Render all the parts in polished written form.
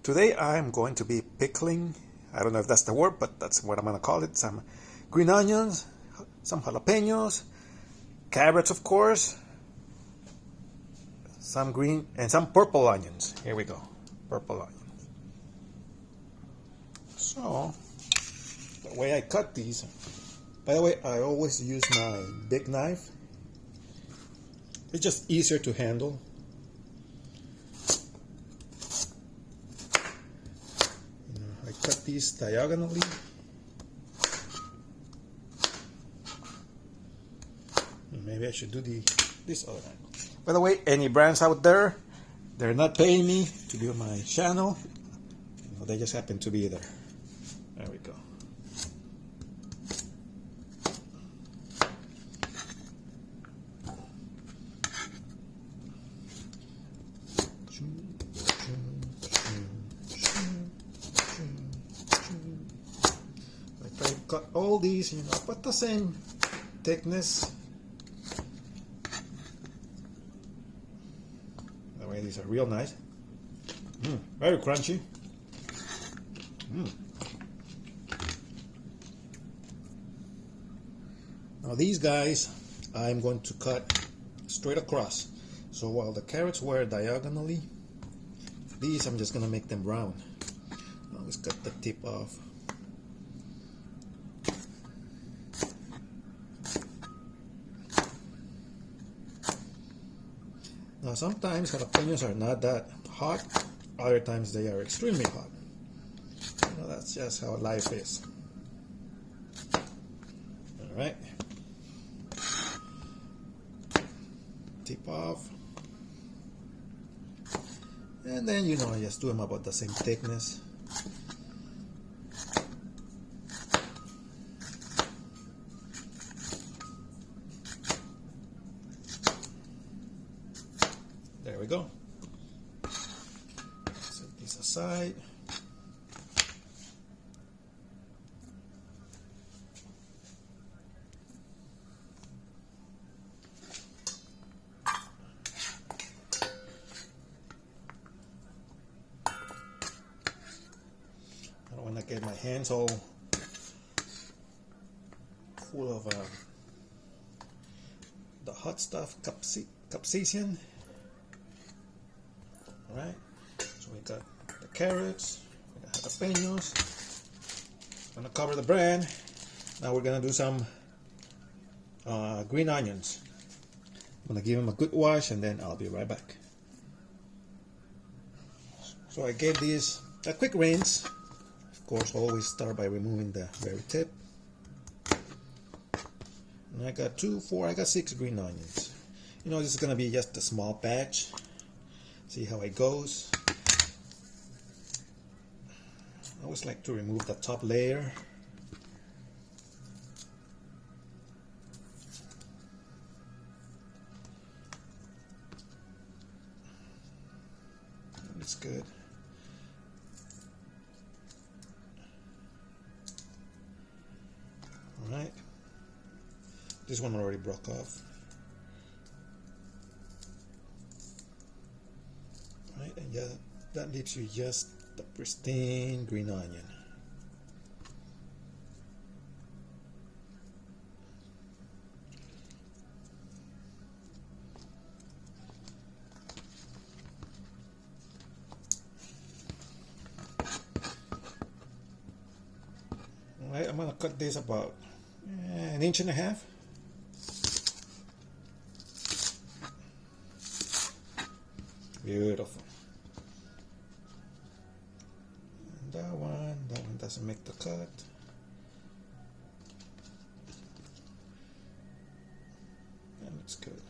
Today I'm going to be pickling, I don't know if that's the word, but that's what I'm going to call it, some green onions, some jalapeños, carrots of course, some green and some purple onions. Here we go, purple onions. So, the way I cut these, by the way, I always use my big knife. It's just easier to handle. I cut these diagonally. Maybe I should do this other angle. By the way, any brands out there, they're not paying me to be on my channel. They just happen to be there. There we go. I try to cut all these, about the same thickness. That way these are real nice. Very crunchy. Now these guys I'm going to cut straight across. So while the carrots were diagonally, these I'm just going to make them round. Now let's cut the tip off. Now sometimes jalapeños are not that hot, other times they are extremely hot. That's just how life is. Alright. Tip off. And then I just do them about the same thickness. There we go. Set this aside. I don't want to get my hands all full of the hot stuff, capsaicin. Alright, so we got the carrots, we got jalapeños. I'm going to cover the brand. Now we're going to do some green onions. I'm going to give them a good wash and then I'll be right back. So I gave these a quick rinse. Of course, always start by removing the very tip. And I got 6 green onions. This is going to be just a small batch. See how it goes. I always like to remove the top layer. That's good. Alright. This one already broke off. And yeah, that leaves you just the pristine green onion. Alright, I'm going to cut this about 1.5 inches. Beautiful. That one doesn't make the cut. That looks good.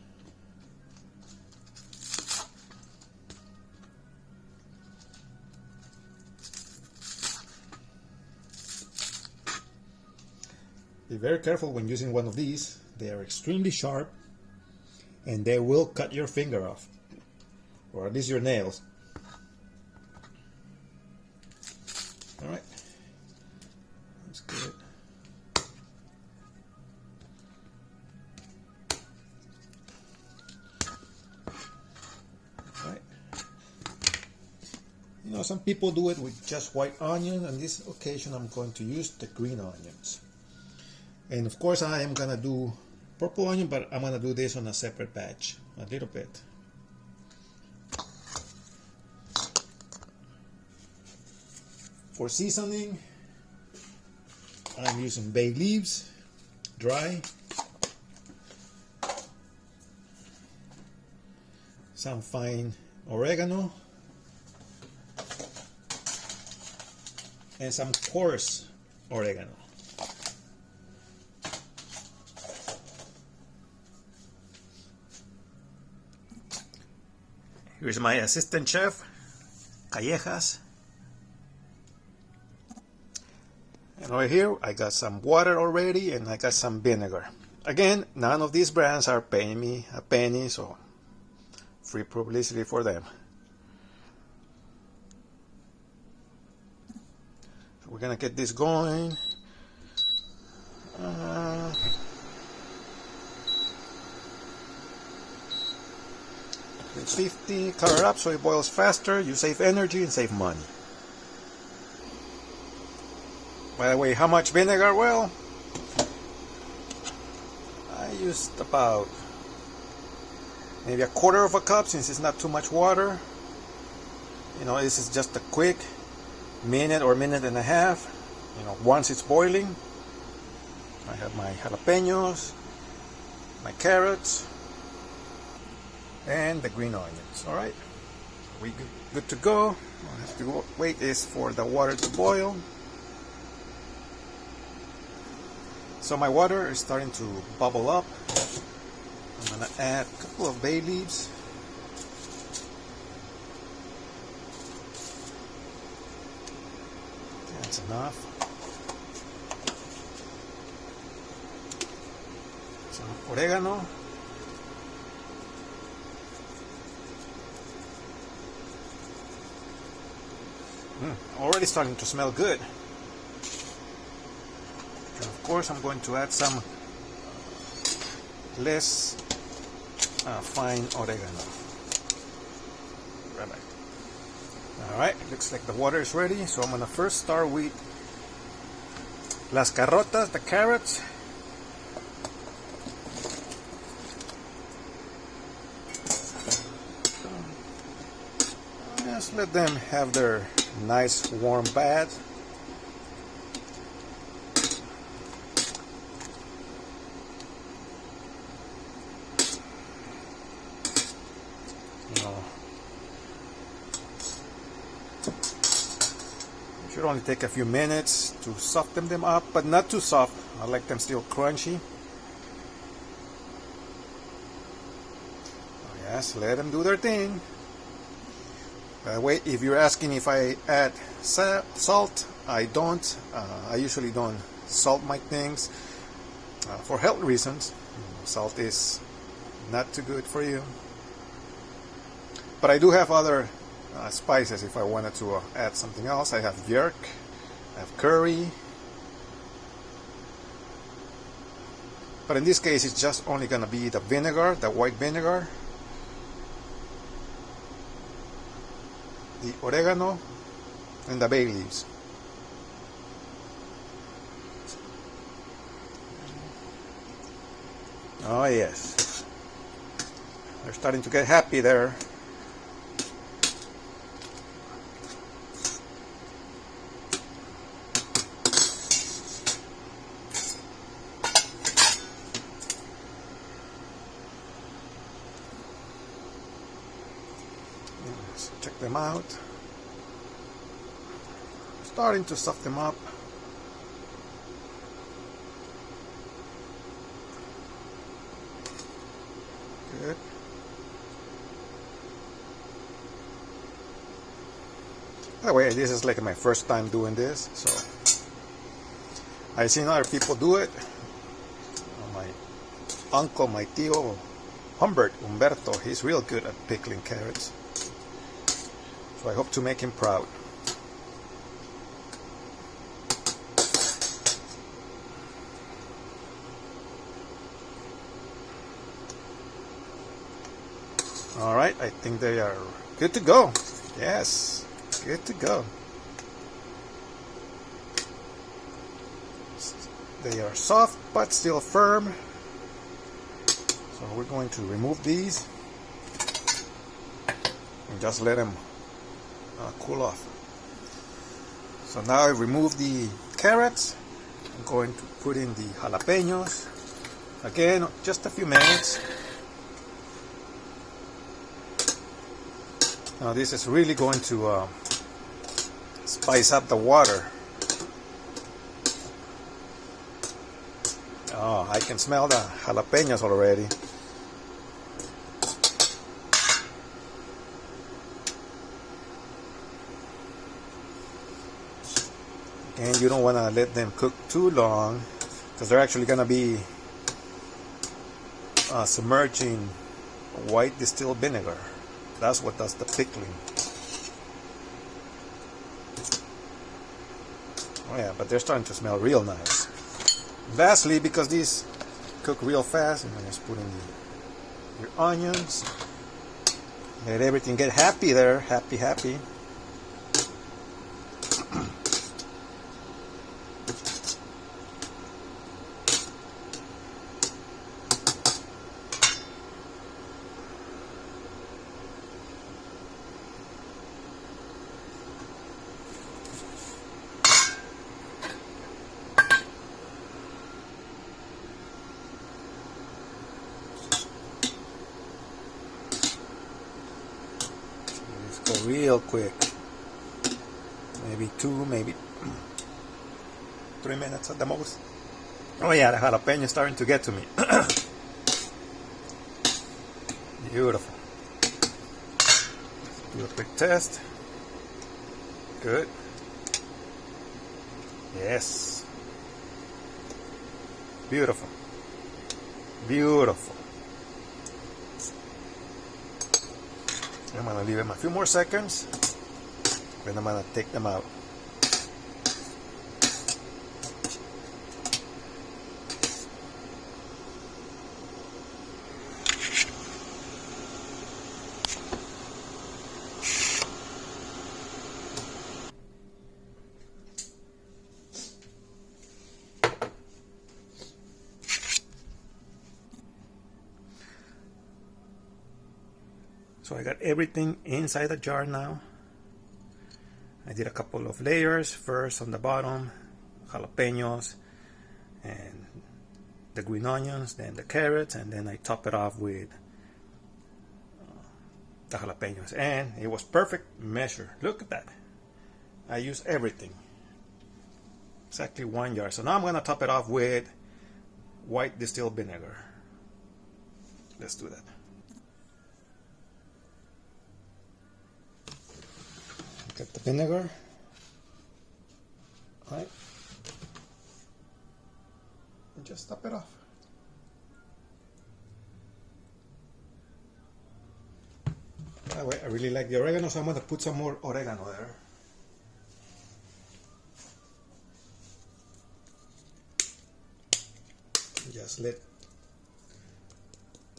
Be very careful when using one of these. They are extremely sharp and they will cut your finger off, or at least your nails. Alright, that's good. You know, some people do it with just white onion. On this occasion, I'm going to use the green onions. And of course, I am gonna do purple onion, but I'm gonna do this on a separate batch, a little bit. For seasoning, I'm using bay leaves, dry, some fine oregano, and some coarse oregano. Here's my assistant chef, Callejas. And over here, I got some water already, and I got some vinegar. Again, none of these brands are paying me a penny, so free publicity for them. So we're gonna get this going. 50, cover it up so it boils faster. You save energy and save money. By the way, how much vinegar? Well, I used about maybe a quarter of a cup, since it's not too much water. You know, this is just a quick minute or minute and a half. You know, once it's boiling. I have my jalapeños, my carrots, and the green onions. All right, we good to go. All I have to wait is for the water to boil. So my water is starting to bubble up. I'm gonna add a couple of bay leaves. That's enough. Some oregano. Already starting to smell good. And of course, I'm going to add some less fine oregano. Right back. Alright, looks like the water is ready, so I'm going to first start with las carrotas, the carrots. Just let them have their nice warm bath. Should only take a few minutes to soften them up, but not too soft. I like them still crunchy. Oh yes, let them do their thing. By the way, if you're asking if I add salt, I don't. I usually don't salt my things for health reasons. Salt is not too good for you. But I do have other spices if I wanted to add something else. I have yerk, I have curry. But in this case, it's just only going to be the vinegar, the white vinegar, the oregano, and the bay leaves. Oh yes, they're starting to get happy there. Let's check them out. Starting to soften them up. Good. By the way, this is like my first time doing this, so I've seen other people do it. My uncle, my tío Humberto, he's real good at pickling carrots. So I hope to make him proud. Alright, I think they are good to go. Yes. Good to go. They are soft but still firm. So we're going to remove these and just let them cool off. So now I remove the carrots. I'm going to put in the jalapeños. Again, just a few minutes. Now this is really going to spice up the water. Oh, I can smell the jalapeños already. And you don't want to let them cook too long because they're actually going to be submerging white distilled vinegar. That's what does the pickling. Oh yeah, but they're starting to smell real nice. Lastly, because these cook real fast, I'm going to put in your onions. Let everything get happy there. Happy. Go real quick. Maybe 2, maybe 3 minutes at the most. Oh yeah, the jalapeno is starting to get to me. Beautiful. Do a quick test. Good. Yes. Beautiful. I'm going to leave them a few more seconds, then I'm going to take them out. So I got everything inside the jar now. I did a couple of layers. First on the bottom, jalapeños and the green onions, then the carrots, and then I top it off with the jalapeños. And it was perfect measure. Look at that. I used everything. Exactly 1 jar. So now I'm going to top it off with white distilled vinegar. Let's do that. Get the vinegar, right, and just top it off. By the way, I really like the oregano, so I'm going to put some more oregano there. Just let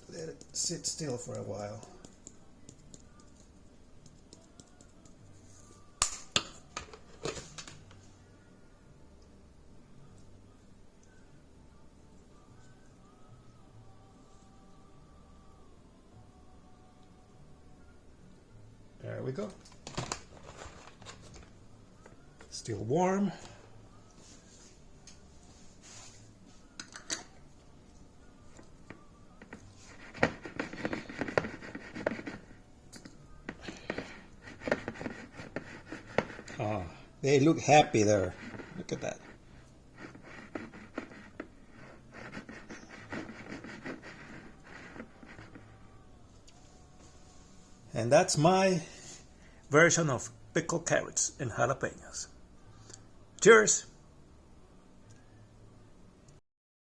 it sit still for a while. There we go. Still warm. Oh, they look happy there. Look at that. And that's my version of pickled carrots and jalapeños. Cheers!